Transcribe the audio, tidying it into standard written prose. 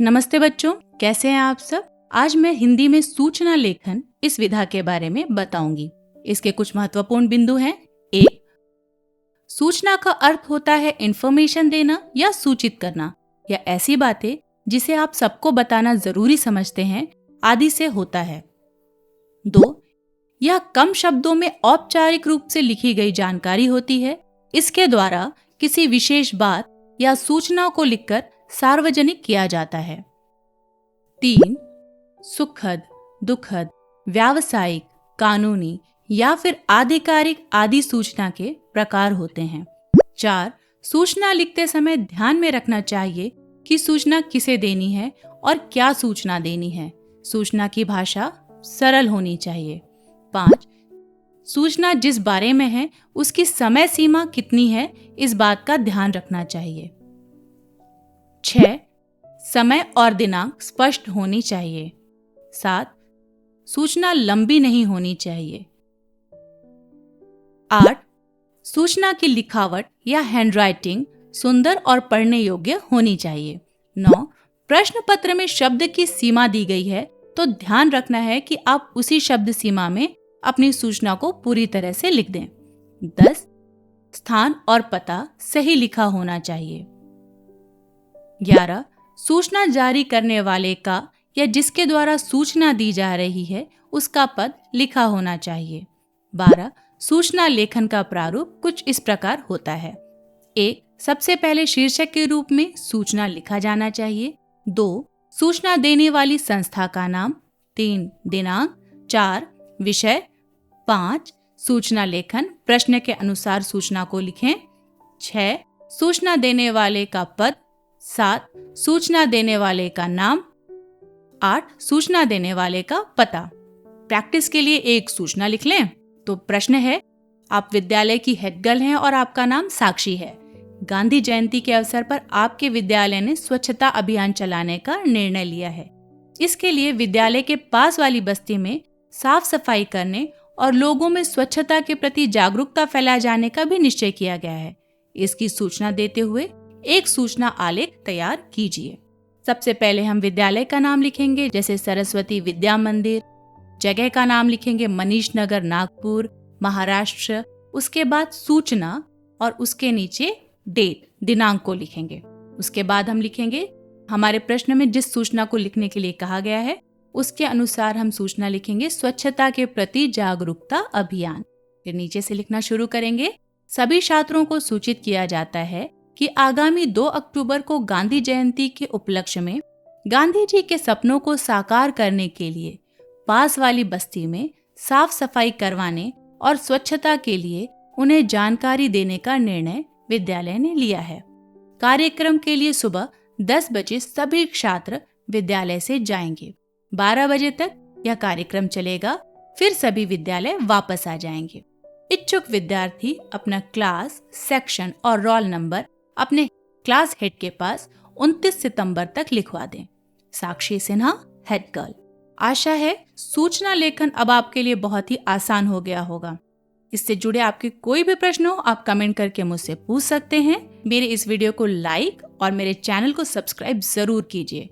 नमस्ते बच्चों, कैसे हैं आप सब। आज मैं हिंदी में सूचना लेखन इस विधा के बारे में बताऊंगी। इसके कुछ महत्वपूर्ण बिंदु हैं। एक, सूचना का अर्थ होता है इंफॉर्मेशन देना या सूचित करना या ऐसी बातें जिसे आप सबको बताना जरूरी समझते हैं आदि से होता है। दो, यह कम शब्दों में औपचारिक रूप से लिखी गई जानकारी होती है। इसके द्वारा किसी विशेष बात या सूचना को लिखकर सार्वजनिक किया जाता है। 3, सुखद, दुखद, व्यावसायिक, कानूनी या फिर आधिकारिक आदि सूचना के प्रकार होते हैं। 4, सूचना लिखते समय ध्यान में रखना चाहिए कि सूचना किसे देनी है और क्या सूचना देनी है। सूचना की भाषा सरल होनी चाहिए। 5, सूचना जिस बारे में है उसकी समय सीमा कितनी है, इस बात का ध्यान रखना चाहिए। 6, समय और दिनांक स्पष्ट होनी चाहिए। 7, सूचना लंबी नहीं होनी चाहिए। 8, सूचना की लिखावट या हैंडराइटिंग सुंदर और पढ़ने योग्य होनी चाहिए। 9, प्रश्न पत्र में शब्द की सीमा दी गई है तो ध्यान रखना है कि आप उसी शब्द सीमा में अपनी सूचना को पूरी तरह से लिख दें। 10, स्थान और पता सही लिखा होना चाहिए। 11, सूचना जारी करने वाले का या जिसके द्वारा सूचना दी जा रही है उसका पद लिखा होना चाहिए। 12, सूचना लेखन का प्रारूप कुछ इस प्रकार होता है। 1, सबसे पहले शीर्षक के रूप में सूचना लिखा जाना चाहिए। 2, सूचना देने वाली संस्था का नाम। 3, दिनांक। 4, विषय। 5, सूचना लेखन प्रश्न के अनुसार सूचना को लिखें। 6, सूचना देने वाले का पद। 7, सूचना देने वाले का नाम। 8, सूचना देने वाले का पता। प्रैक्टिस के लिए एक सूचना लिख लें। तो प्रश्न है, आप विद्यालय की हेड गर्ल हैं और आपका नाम साक्षी है। गांधी जयंती के अवसर पर आपके विद्यालय ने स्वच्छता अभियान चलाने का निर्णय लिया है। इसके लिए विद्यालय के पास वाली बस्ती में साफ सफाई करने और लोगों में स्वच्छता के प्रति जागरूकता फैलाए जाने का भी निश्चय किया गया है। इसकी सूचना देते हुए एक सूचना आलेख तैयार कीजिए। सबसे पहले हम विद्यालय का नाम लिखेंगे, जैसे सरस्वती विद्या मंदिर। जगह का नाम लिखेंगे मनीष नगर, नागपुर, महाराष्ट्र। उसके बाद सूचना और उसके नीचे डेट, दिनांक को लिखेंगे। उसके बाद हम लिखेंगे हमारे प्रश्न में जिस सूचना को लिखने के लिए कहा गया है उसके अनुसार हम सूचना लिखेंगे स्वच्छता के प्रति जागरूकता अभियान। फिर नीचे से लिखना शुरू करेंगे। सभी छात्रों को सूचित किया जाता है कि आगामी 2 अक्टूबर को गांधी जयंती के उपलक्ष्य में गांधी जी के सपनों को साकार करने के लिए पास वाली बस्ती में साफ सफाई करवाने और स्वच्छता के लिए उन्हें जानकारी देने का निर्णय विद्यालय ने लिया है। कार्यक्रम के लिए सुबह 10 बजे सभी छात्र विद्यालय से जाएंगे। 12 बजे तक यह कार्यक्रम चलेगा, फिर सभी विद्यालय वापस आ जाएंगे। इच्छुक विद्यार्थी अपना क्लास, सेक्शन और रोल नंबर अपने क्लास हेड के पास 29 सितंबर तक लिखवा दें। साक्षी सिन्हा, हेड गर्ल। आशा है सूचना लेखन अब आपके लिए बहुत ही आसान हो गया होगा। इससे जुड़े आपके कोई भी प्रश्न हो आप कमेंट करके मुझसे पूछ सकते हैं। मेरे इस वीडियो को लाइक और मेरे चैनल को सब्सक्राइब जरूर कीजिए।